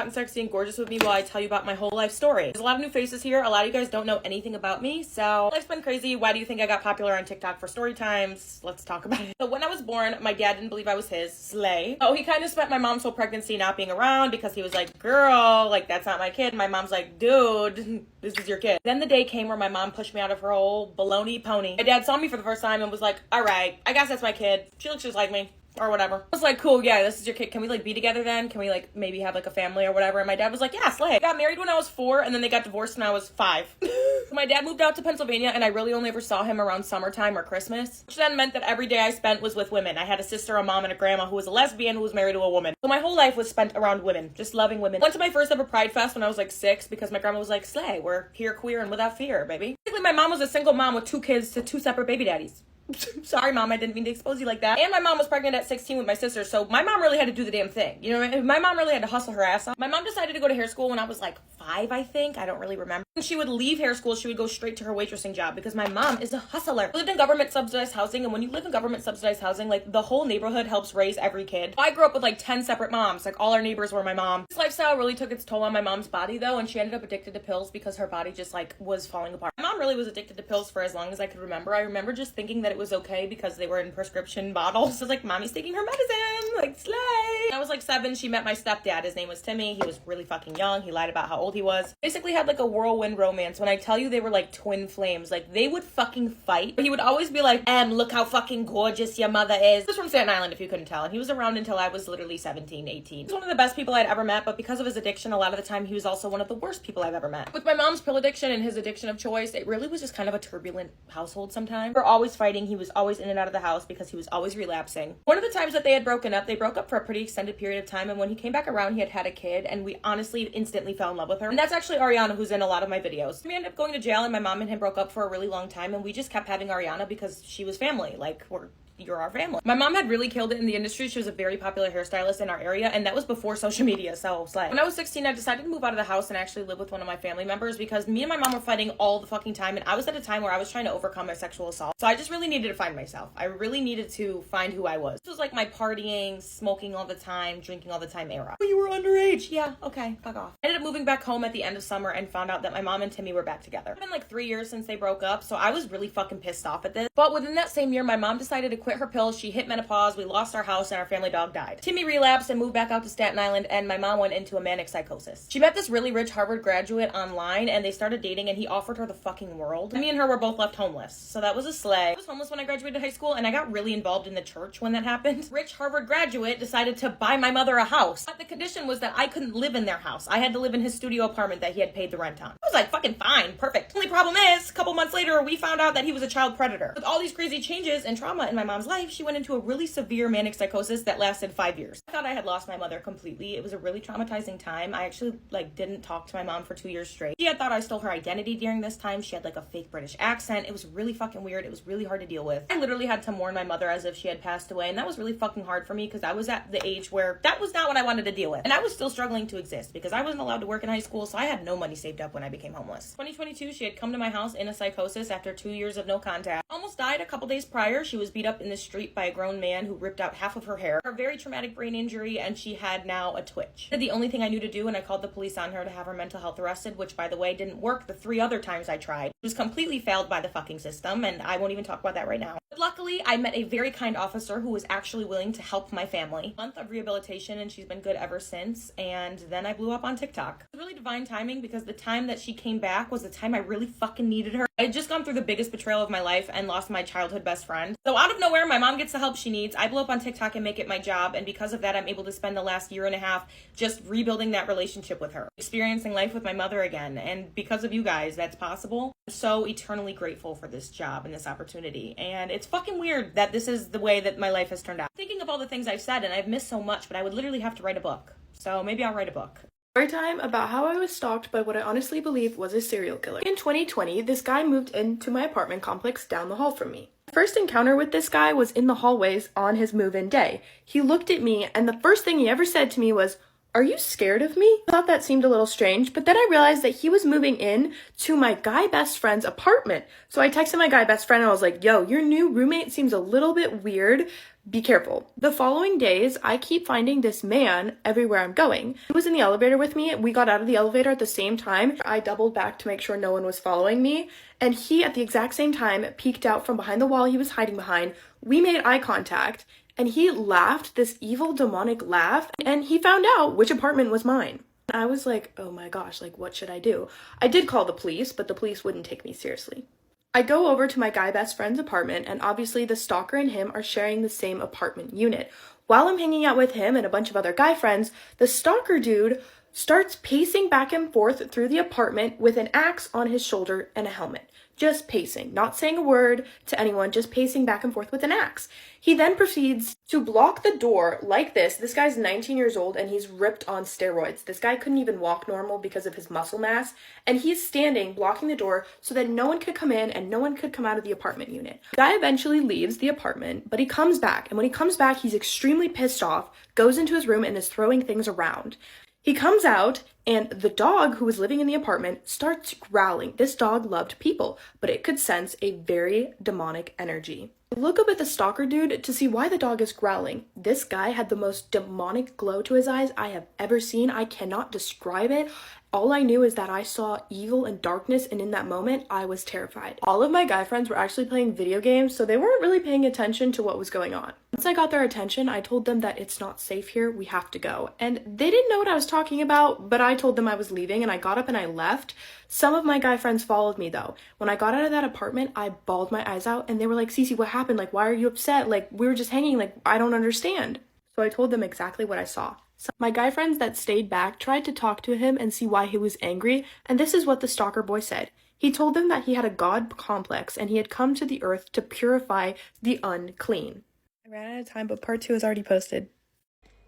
And sexy and gorgeous with me while I tell you about my whole life story. There's a lot of new faces here. A lot of you guys don't know anything about me, so life's been crazy. Why do you think I got popular on TikTok for story times? Let's talk about it. So when I was born, my dad didn't believe I was his. Slay. Oh, he kind of spent my mom's whole pregnancy not being around because he was like, girl, like that's not my kid. My mom's like, dude, this is your kid. Then the day came where my mom pushed me out of her old baloney pony. My dad saw me for the first time and was like, all right, I guess that's my kid. She looks just like me. Or whatever. I was like, cool, yeah, this is your kid. Can we like be together then? Can we like maybe have like a family or whatever? And my dad was like, yeah, slay. I got married when I was 4 and then they got divorced when I was 5. My dad moved out to Pennsylvania and I really only ever saw him around summertime or Christmas, which then meant that every day I spent was with women. I had a sister, a mom, and a grandma who was a lesbian who was married to a woman. So my whole life was spent around women, just loving women. Went to my first ever Pride Fest when I was like 6 because my grandma was like, slay, we're here queer and without fear, baby. Basically, my mom was a single mom with 2 kids to 2 separate baby daddies. Sorry, mom, I didn't mean to expose you like that. And my mom was pregnant at 16 with my sister, so my mom really had to do the damn thing. You know, my mom really had to hustle her ass off. My mom decided to go to hair school when I was like 5, I think. I don't really remember. When she would leave hair school, she would go straight to her waitressing job because my mom is a hustler. I lived in government subsidized housing, and when you live in government subsidized housing, like the whole neighborhood helps raise every kid. I grew up with like 10 separate moms. Like all our neighbors were my mom. This lifestyle really took its toll on my mom's body though, and she ended up addicted to pills because her body just like was falling apart. My mom really was addicted to pills for as long as I could remember. I remember just thinking that it was okay because they were in prescription bottles. So like, mommy's taking her medicine, like slay. When I was like 7, she met my stepdad. His name was Timmy. He was really fucking young. He lied about how old he was. Basically had like a whirlwind romance. When I tell you they were like twin flames, like they would fucking fight. But he would always be like, look how fucking gorgeous your mother is. He was from Staten Island if you couldn't tell. And he was around until I was literally 17, 18. He was one of the best people I'd ever met, but because of his addiction, a lot of the time he was also one of the worst people I've ever met. With my mom's pill addiction and his addiction of choice, it really was just kind of a turbulent household sometimes. We were always fighting. He was always in and out of the house because he was always relapsing. One of the times that they had broken up, they broke up for a pretty extended period of time, and when he came back around, he had had a kid, and we honestly instantly fell in love with her. And that's actually Ariana, who's in a lot of my videos. We ended up going to jail, and my mom and him broke up for a really long time, and we just kept having Ariana because she was family. Like, you're our family. My mom had really killed it in the industry. She was a very popular hairstylist in our area, and that was before social media, so it's like, when I was 16, I decided to move out of the house and actually live with one of my family members because me and my mom were fighting all the fucking time, and I was at a time where I was trying to overcome my sexual assault. So I just really needed to find myself. I really needed to find who I was. This was like my partying, smoking all the time, drinking all the time era. Oh, you were underage. Yeah, okay, fuck off. I ended up moving back home at the end of summer and found out that my mom and Timmy were back together. It's been like 3 years since they broke up, so I was really fucking pissed off at this. But within that same year, my mom decided to quit her pills. She hit menopause, we lost our house, and our family dog died. Timmy relapsed and moved back out to Staten Island, and my mom went into a manic psychosis. She met this really rich Harvard graduate online, and they started dating, and he offered her the fucking world. Me and her were both left homeless, so that was a slay. I was homeless when I graduated high school, and I got really involved in the church when that happened. Rich Harvard graduate decided to buy my mother a house, but the condition was that I couldn't live in their house. I had to live in his studio apartment that he had paid the rent on. I was like, fucking fine, perfect. Only problem is, a couple months later, we found out that he was a child predator. With all these crazy changes and trauma in my mom's life, she went into a really severe manic psychosis that lasted 5 years. I thought I had lost my mother completely. It was a really traumatizing time. I actually didn't talk to my mom for 2 years straight. She had thought I stole her identity during this time. She had like a fake British accent. It was really fucking weird. It was really hard to deal with. I literally had to mourn my mother as if she had passed away, and that was really fucking hard for me because I was at the age where that was not what I wanted to deal with. And I was still struggling to exist because I wasn't allowed to work in high school, so I had no money saved up when I became homeless. 2022, she had come to my house in a psychosis after 2 years of no contact. Almost died a couple days prior. She was beat up in the street by a grown man who ripped out half of her hair. Her very traumatic brain injury, and she had now a twitch. The only thing I knew to do, and I called the police on her to have her mental health arrested, which by the way didn't work the 3 other times I tried. It was completely failed by the fucking system, and I won't even talk about that right now. But luckily, I met a very kind officer who was actually willing to help my family. A month of rehabilitation, and she's been good ever since, and then I blew up on TikTok. It was really divine timing because the time that she came back was the time I really fucking needed her. I had just gone through the biggest betrayal of my life and lost my childhood best friend. So out of nowhere, my mom gets the help she needs. I blow up on TikTok and make it my job, and because of that, I'm able to spend the last year and a half just rebuilding that relationship with her, experiencing life with my mother again, and because of you guys, that's possible. I'm so eternally grateful for this job and this opportunity, and it's fucking weird that this is the way that my life has turned out. Thinking of all the things I've said, and I've missed so much, but I would literally have to write a book, so maybe I'll write a book. Story time about how I was stalked by what I honestly believe was a serial killer. In 2020, this guy moved into my apartment complex down the hall from me. My first encounter with this guy was in the hallways on his move-in day. He looked at me, and the first thing he ever said to me was, "Are you scared of me?" I thought that seemed a little strange, but then I realized that he was moving in to my guy best friend's apartment. So I texted my guy best friend and I was like, "Yo, your new roommate seems a little bit weird. Be careful." The following days, I keep finding this man everywhere I'm going. He was in the elevator with me. We got out of the elevator at the same time. I doubled back to make sure no one was following me. And he, at the exact same time, peeked out from behind the wall he was hiding behind. We made eye contact. And he laughed this evil demonic laugh, and he found out which apartment was mine. I was like, oh my gosh, like what should I do? I did call the police, but the police wouldn't take me seriously. I go over to my guy best friend's apartment, and obviously the stalker and him are sharing the same apartment unit. While I'm hanging out with him and a bunch of other guy friends, the stalker dude starts pacing back and forth through the apartment with an axe on his shoulder and a helmet. Just pacing, not saying a word to anyone, just pacing back and forth with an axe. He then proceeds to block the door like this. This guy's 19 years old and he's ripped on steroids. This guy couldn't even walk normal because of his muscle mass. And he's standing, blocking the door so that no one could come in and no one could come out of the apartment unit. The guy eventually leaves the apartment, but he comes back. And when he comes back, he's extremely pissed off, goes into his room and is throwing things around. He comes out, and the dog who was living in the apartment starts growling. This dog loved people, but it could sense a very demonic energy. I look up at the stalker dude to see why the dog is growling. This guy had the most demonic glow to his eyes I have ever seen. I cannot describe it. All I knew is that I saw evil and darkness, and in that moment, I was terrified. All of my guy friends were actually playing video games, so they weren't really paying attention to what was going on. Once I got their attention, I told them that it's not safe here, we have to go. And they didn't know what I was talking about, but I told them I was leaving, and I got up and I left. Some of my guy friends followed me, though. When I got out of that apartment, I bawled my eyes out, and they were like, "Cece, what happened? Like, why are you upset? Like, we were just hanging, like, I don't understand." So I told them exactly what I saw. So my guy friends that stayed back tried to talk to him and see why he was angry, and this is what the stalker boy said. He told them that he had a god complex and he had come to the earth to purify the unclean. I ran out of time, but part 2 is already posted.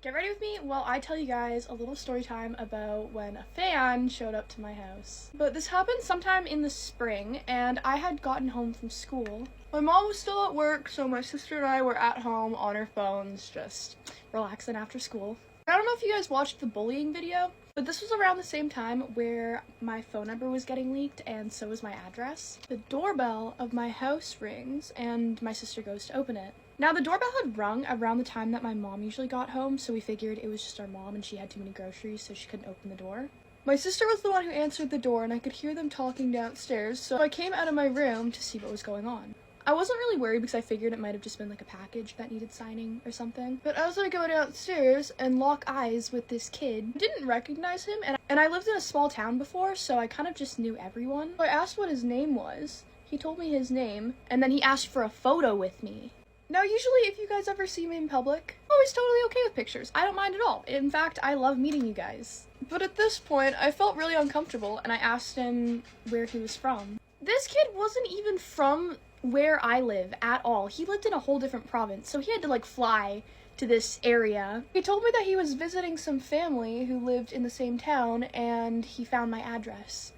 Get ready with me while I tell you guys a little story time about when a fan showed up to my house. But this happened sometime in the spring, and I had gotten home from school. My mom was still at work, so my sister and I were at home on our phones, just relaxing after school. I don't know if you guys watched the bullying video, but this was around the same time where my phone number was getting leaked and so was my address. The doorbell of my house rings and my sister goes to open it. Now the doorbell had rung around the time that my mom usually got home, so we figured it was just our mom and she had too many groceries so she couldn't open the door. My sister was the one who answered the door and I could hear them talking downstairs, so I came out of my room to see what was going on. I wasn't really worried because I figured it might have just been like a package that needed signing or something. But as I go downstairs and lock eyes with this kid, I didn't recognize him, and I lived in a small town before, so I kind of just knew everyone. So I asked what his name was. He told me his name, and then he asked for a photo with me. Now, usually if you guys ever see me in public, I'm always totally okay with pictures. I don't mind at all. In fact, I love meeting you guys. But at this point, I felt really uncomfortable, and I asked him where he was from. This kid wasn't even from where I live at all. He lived in a whole different province, so he had to like fly to this area. He told me that he was visiting some family who lived in the same town, and he found my address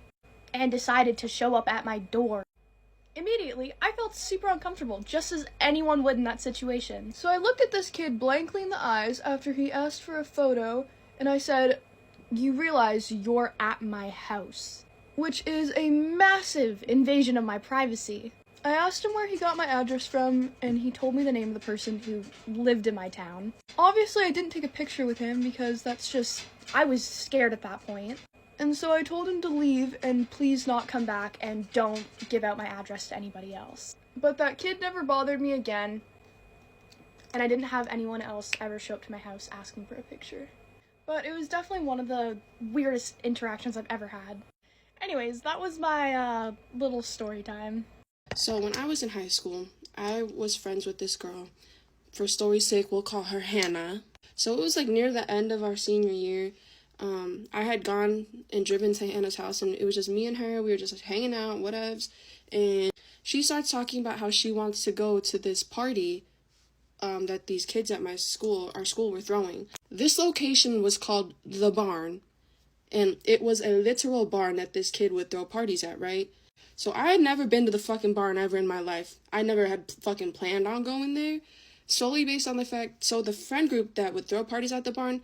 and decided to show up at my door. Immediately, I felt super uncomfortable, just as anyone would in that situation. So I looked at this kid blankly in the eyes after he asked for a photo, and I said, "You realize you're at my house," which is a massive invasion of my privacy. I asked him where he got my address from, and he told me the name of the person who lived in my town. Obviously, I didn't take a picture with him because I was scared at that point. And so I told him to leave and please not come back and don't give out my address to anybody else. But that kid never bothered me again, and I didn't have anyone else ever show up to my house asking for a picture. But it was definitely one of the weirdest interactions I've ever had. Anyways, that was my little story time. So when I was in high school, I was friends with this girl. For story's sake, we'll call her Hannah. So it was like near the end of our senior year. I had gone and driven to Hannah's house, and it was just me and her. We were just like hanging out, whatevs. And she starts talking about how she wants to go to this party that these kids at our school were throwing. This location was called The Barn, and it was a literal barn that this kid would throw parties at, right? So I had never been to the fucking barn ever in my life. I never had fucking planned on going there, solely based on the fact, so the friend group that would throw parties at the barn,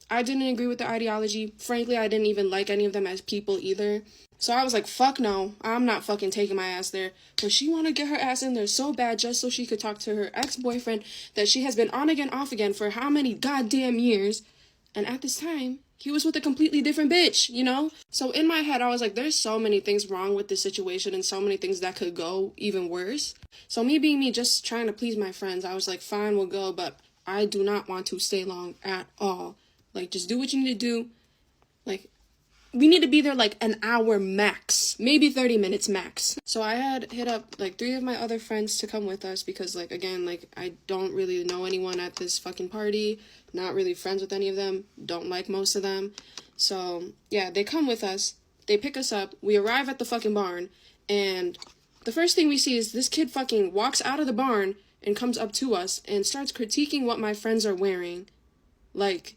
I didn't agree with the ideology. Frankly, I didn't even like any of them as people either. So I was like, fuck no, I'm not fucking taking my ass there. But she want to get her ass in there so bad just so she could talk to her ex-boyfriend that she has been on again, off again for how many goddamn years. And at this time, he was with a completely different bitch, you know? So in my head, I was like, there's so many things wrong with this situation and so many things that could go even worse. So me being me, just trying to please my friends, I was like, fine, we'll go, but I do not want to stay long at all. Like, just do what you need to do. Like, we need to be there like an hour max, maybe 30 minutes max. So I had hit up like 3 of my other friends to come with us because, like, again, like, I don't really know anyone at this fucking party, not really friends with any of them, don't like most of them. So yeah, they come with us, they pick us up, we arrive at the fucking barn, and the first thing we see is this kid fucking walks out of the barn and comes up to us and starts critiquing what my friends are wearing. Like,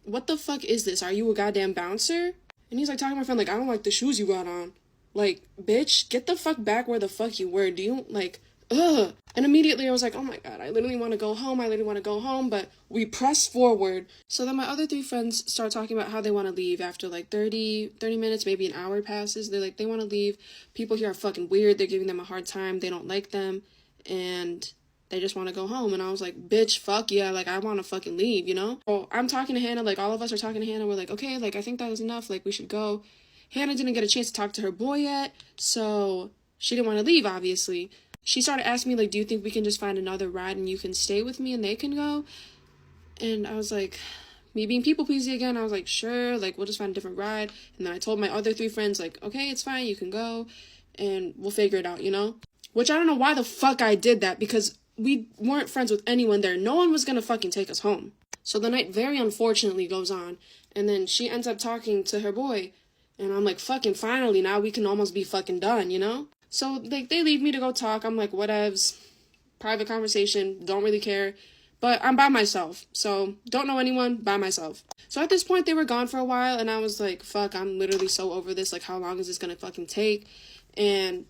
what the fuck is this? Are you a goddamn bouncer? And he's like talking to my friend like, I don't like the shoes you got on. Like, bitch, get the fuck back where the fuck you were. Do you, like, ugh. And immediately I was like, oh my god, I literally want to go home. But we press forward. So then my other 3 friends start talking about how they want to leave after like 30 minutes, maybe an hour passes. They're like, they want to leave. People here are fucking weird. They're giving them a hard time. They don't like them. And they just want to go home. And I was like, bitch, fuck yeah, like, I want to fucking leave, you know? So I'm talking to Hannah, like, all of us are talking to Hannah. We're like, okay, like, I think that is enough. Like, we should go. Hannah didn't get a chance to talk to her boy yet, so she didn't want to leave, obviously. She started asking me, like, do you think we can just find another ride and you can stay with me and they can go? And I was like, me being people pleasy again, I was like, sure, like, we'll just find a different ride. And then I told my other 3 friends, like, okay, it's fine, you can go, and we'll figure it out, you know? Which I don't know why the fuck I did that, because we weren't friends with anyone there. No one was gonna fucking take us home. So the night very unfortunately goes on, and then she ends up talking to her boy, and I'm like, fucking finally, now we can almost be fucking done, you know? So, like, they leave me to go talk. I'm like, whatevs, private conversation, don't really care. But I'm by myself, so don't know anyone, by myself. So at this point, they were gone for a while, and I was like, fuck, I'm literally so over this. Like, how long is this gonna fucking take? And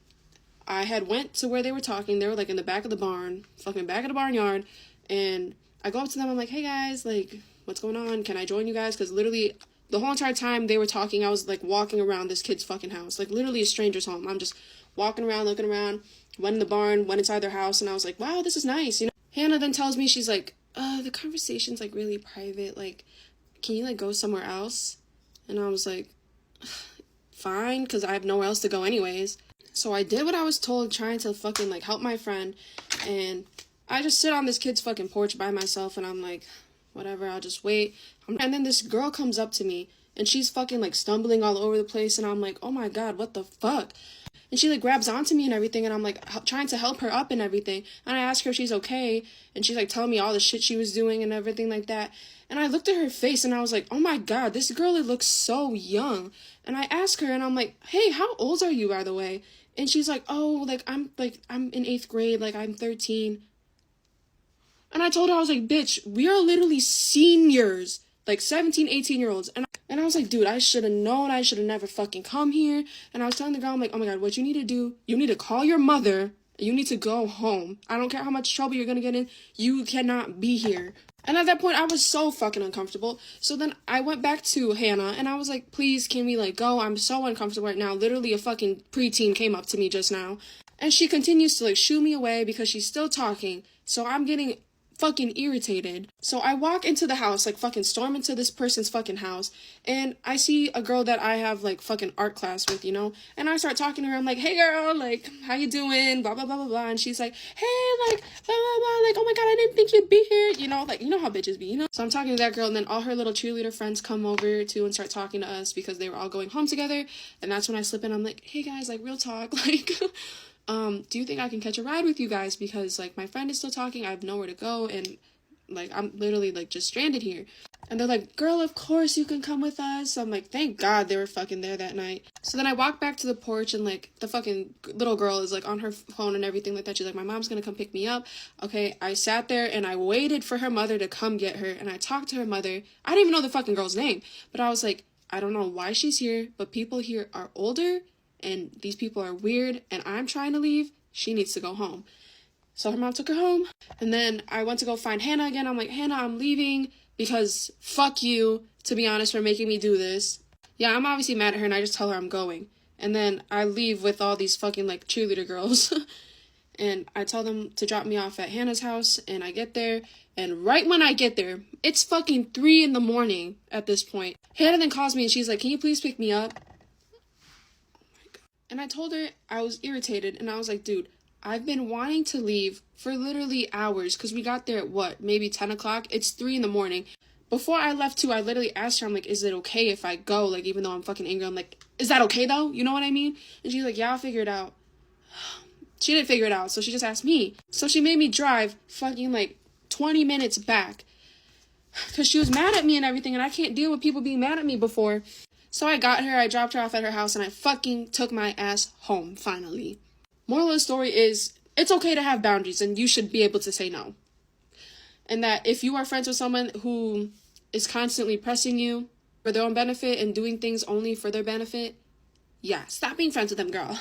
I had went to where they were talking. They were, like, in the back of the barn, fucking back of the barnyard, and I go up to them, I'm like, hey, guys, like, what's going on? Can I join you guys? Because literally, the whole entire time they were talking, I was, like, walking around this kid's fucking house. Like, literally a stranger's home. I'm just walking around, looking around, went in the barn, went inside their house, and I was like, wow, this is nice, you know? Hannah then tells me, she's like, the conversation's, like, really private. Like, can you, like, go somewhere else? And I was like, fine, because I have nowhere else to go anyways. So I did what I was told, trying to fucking, like, help my friend, and I just sit on this kid's fucking porch by myself, and I'm like, whatever, I'll just wait. And then this girl comes up to me, and she's fucking, like, stumbling all over the place, and I'm like, oh my god, what the fuck? And she, like, grabs onto me and everything, and I'm, like, trying to help her up and everything, and I ask her if she's okay, and she's, like, telling me all the shit she was doing and everything like that, and I looked at her face, and I was like, oh my god, this girl, it looks so young. And I asked her, and I'm like, hey, how old are you, by the way? And she's like, oh, I'm in 8th grade, like, I'm 13. And I told her, I was like, bitch, we are literally seniors, like 17, 18-year-olds. And I was like, dude, I should have known, I should have never fucking come here. And I was telling the girl, I'm like, oh my god, what you need to do, you need to call your mother, you need to go home. I don't care how much trouble you're gonna get in, you cannot be here. And at that point, I was so fucking uncomfortable. So then I went back to Hannah, and I was like, please, can we, like, go? I'm so uncomfortable right now. Literally, a fucking preteen came up to me just now. And she continues to, like, shoo me away because she's still talking. So I'm getting fucking irritated. So I walk into the house, like, fucking storm into this person's fucking house, and I see a girl that I have, like, fucking art class with, you know? And I start talking to her. I'm like, hey, girl, like, how you doing? Blah, blah, blah, blah, blah. And she's like, hey, like, blah, blah, blah, like, oh my god, I didn't think you'd be here, you know? Like, you know how bitches be, you know? So I'm talking to that girl, and then all her little cheerleader friends come over, too, and start talking to us because they were all going home together. And that's when I slip in. I'm like, hey, guys, like, real talk, like, do you think I can catch a ride with you guys? Because, like, my friend is still talking, I have nowhere to go, and, like, I'm literally, like, just stranded here. And they're like, girl, of course you can come with us. So I'm like, thank God they were fucking there that night. So then I walk back to the porch, and, like, the fucking little girl is, like, on her phone and everything like that. She's like, my mom's gonna come pick me up. Okay, I sat there, and I waited for her mother to come get her, and I talked to her mother. I didn't even know the fucking girl's name, but I was like, I don't know why she's here, but people here are older, and these people are weird, and I'm trying to leave. She needs to go home. So her mom took her home, and then I went to go find Hannah again. I'm like, Hannah, I'm leaving. because fuck you, to be honest, for making me do this. Yeah, I'm obviously mad at her and I just tell her I'm going. And then I leave with all these fucking like cheerleader girls. And I tell them to drop me off at Hannah's house, and I get there, and right when I get there, it's fucking 3 a.m. at this point. Hannah then calls me and she's like, can you please pick me up? Oh my God. And I told her I was irritated, and I was like, dude, I've been wanting to leave for literally hours, because we got there at what, maybe 10 o'clock? It's 3 a.m. Before I left too, I literally asked her, I'm like, is it okay if I go? Like, even though I'm fucking angry, I'm like, is that okay though? You know what I mean? And she's like, yeah, I'll figure it out. She didn't figure it out, so she just asked me. So she made me drive fucking like 20 minutes back, because she was mad at me and everything, and I can't deal with people being mad at me before. So I got her, I dropped her off at her house, and I fucking took my ass home, finally. Moral of the story is, it's okay to have boundaries, and you should be able to say no. And that if you are friends with someone who is constantly pressing you for their own benefit and doing things only for their benefit, yeah, stop being friends with them, girl.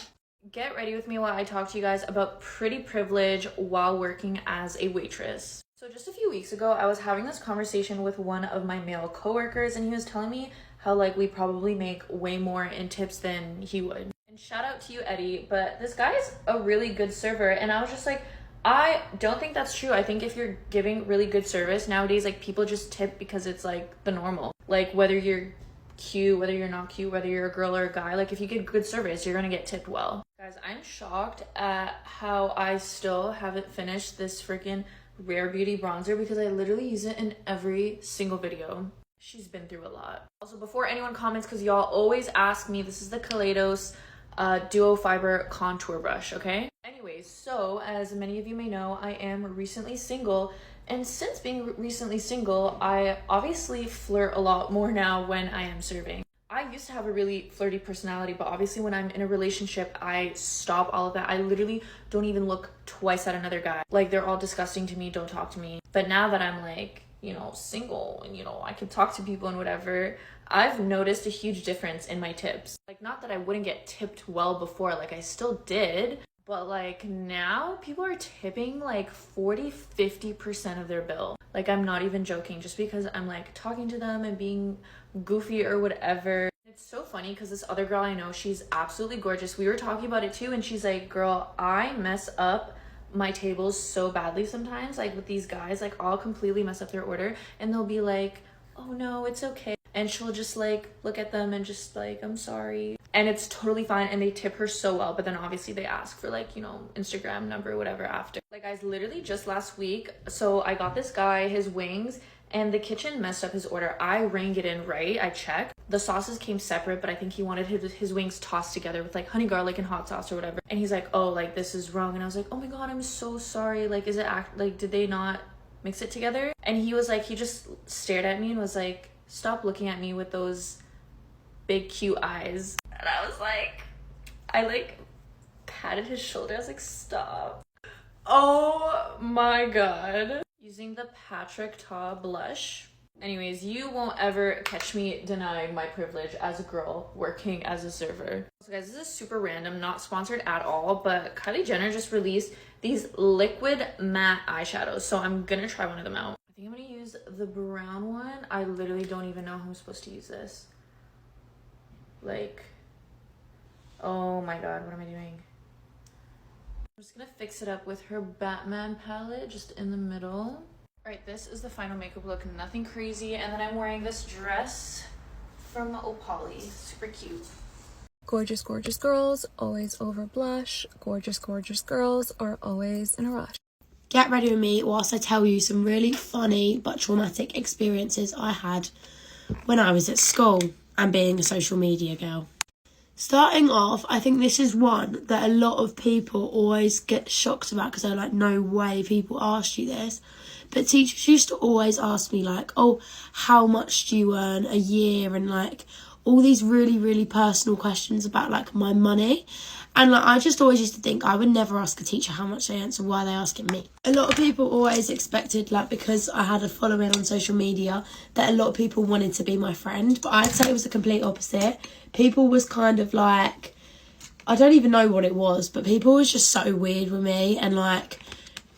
Get ready with me while I talk to you guys about pretty privilege while working as a waitress. So just a few weeks ago, I was having this conversation with one of my male coworkers, and he was telling me how like we probably make way more in tips than he would. And shout out to you, Eddie, but this guy is a really good server, and I was just like, I don't think that's true. I think if you're giving really good service nowadays, like people just tip because it's like the normal. Like whether you're cute, whether you're not cute, whether you're a girl or a guy, like if you get good service, you're gonna get tipped well. Guys, I'm shocked at how I still haven't finished this freaking Rare Beauty bronzer, because I literally use it in every single video. She's been through a lot. Also, before anyone comments, because y'all always ask me, this is the Kaleidos Duo Fiber Contour Brush, okay? Anyways, so as many of you may know, I am recently single, and since being recently single, I obviously flirt a lot more now when I am serving. I used to have a really flirty personality, but obviously when I'm in a relationship, I stop all of that. I literally don't even look twice at another guy. Like, they're all disgusting to me, don't talk to me. But now that I'm like, you know, single and, you know, I can talk to people and whatever, I've noticed a huge difference in my tips. Like, not that I wouldn't get tipped well before, like I still did, but like now people are tipping like 40-50% of their bill. Like, I'm not even joking, just because I'm like talking to them and being goofy or whatever. It's so funny because this other girl I know, she's absolutely gorgeous. We were talking about it too, and she's like, girl, I mess up my tables so badly sometimes, like with these guys, like I'll completely mess up their order and they'll be like, oh no, it's okay, and she'll just like look at them and just like, I'm sorry, and it's totally fine, and they tip her so well. But then obviously they ask for like, you know, Instagram number, whatever after. Like, guys, literally just last week, so I got this guy his wings and the kitchen messed up his order. I rang it in right, I checked. The sauces came separate, but I think he wanted his wings tossed together with like honey garlic and hot sauce or whatever. And he's like, oh, like this is wrong. And I was like, oh my God, I'm so sorry. Like, is it like, did they not mix it together? And he was like, he just stared at me and was like, stop looking at me with those big cute eyes. And I was like, I like patted his shoulder. I was like, stop. Oh my God. Using the Patrick Ta blush. Anyways, you won't ever catch me denying my privilege as a girl working as a server. So guys, this is super random, not sponsored at all, but Kylie Jenner just released these liquid matte eyeshadows, so I'm gonna try one of them out. I think I'm gonna use the brown one. I literally don't even know how I'm supposed to use this. Like, oh my God, what am I doing? I'm just gonna fix it up with her Batman palette just in the middle. All right, this is the final makeup look, nothing crazy. And then I'm wearing this dress from Opali, super cute. Gorgeous, gorgeous girls always over blush. Gorgeous, gorgeous girls are always in a rush. Get ready with me whilst I tell you some really funny but traumatic experiences I had when I was at school and being a social media girl. Starting off, I think this is one that a lot of people always get shocked about, because they're like, no way people asked you this. But teachers used to always ask me like, oh, how much do you earn a year? And like all these really, really personal questions about like my money. And like, I just always used to think I would never ask a teacher how much they earn, so why are they asking me? A lot of people always expected, like, because I had a following on social media, that a lot of people wanted to be my friend. But I'd say it was the complete opposite. People was kind of like, I don't even know what it was, but people was just so weird with me, and like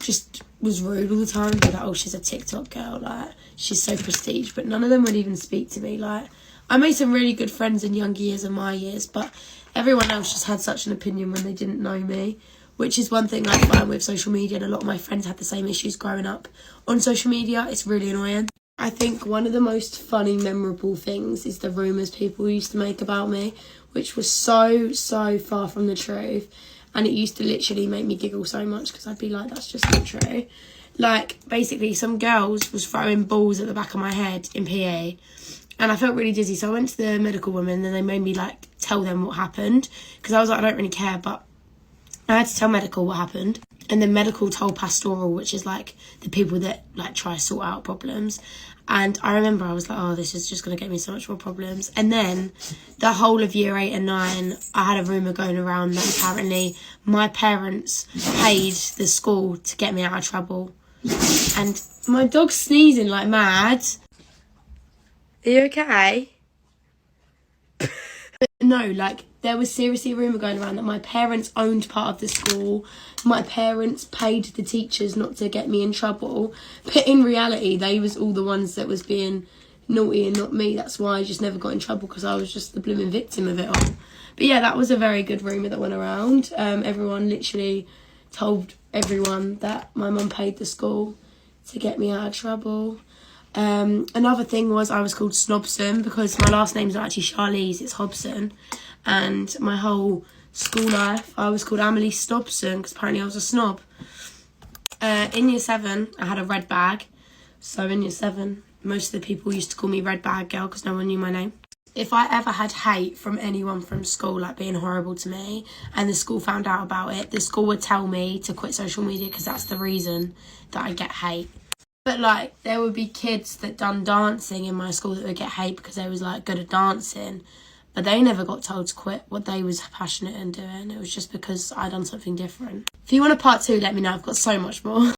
just was rude all the time. Be like, oh, she's a TikTok girl, like she's so prestige. But none of them would even speak to me. Like, I made some really good friends in younger years and my years, but everyone else just had such an opinion when they didn't know me, which is one thing I find with social media, and a lot of my friends had the same issues growing up on social media. It's really annoying. I think one of the most funny, memorable things is the rumours people used to make about me, which was so far from the truth. And it used to literally make me giggle so much because I'd be like, that's just not true. Like, basically, some girls was throwing balls at the back of my head in PE. And I felt really dizzy. So I went to the medical woman and they made me, like, tell them what happened. Because I was like, I don't really care. But I had to tell medical what happened. And then medical told pastoral, which is, like, the people that, like, try to sort out problems. And I remember I was like, oh, this is just going to get me so much more problems. And then the whole of year 8 and 9, I had a rumour going around that apparently my parents paid the school to get me out of trouble. And my dog's sneezing like mad. Are you okay? No, like, there was seriously a rumour going around that my parents owned part of the school. My parents paid the teachers not to get me in trouble. But in reality, they was all the ones that was being naughty and not me. That's why I just never got in trouble, because I was just the blooming victim of it all. But yeah, that was a very good rumour that went around. Everyone literally told everyone that my mum paid the school to get me out of trouble. Another thing was I was called Snobson because my last name's not actually Charlize, it's Hobson. And my whole school life, I was called Amelie Snobson because apparently I was a snob. In year 7, I had a red bag. So in year 7, most of the people used to call me Red Bag Girl because no one knew my name. If I ever had hate from anyone from school, like being horrible to me, and the school found out about it, the school would tell me to quit social media because that's the reason that I get hate. But, like, there would be kids that done dancing in my school that would get hate because they was, like, good at dancing. But they never got told to quit what they was passionate in doing. It was just because I done something different. If you want a part 2, let me know. I've got so much more.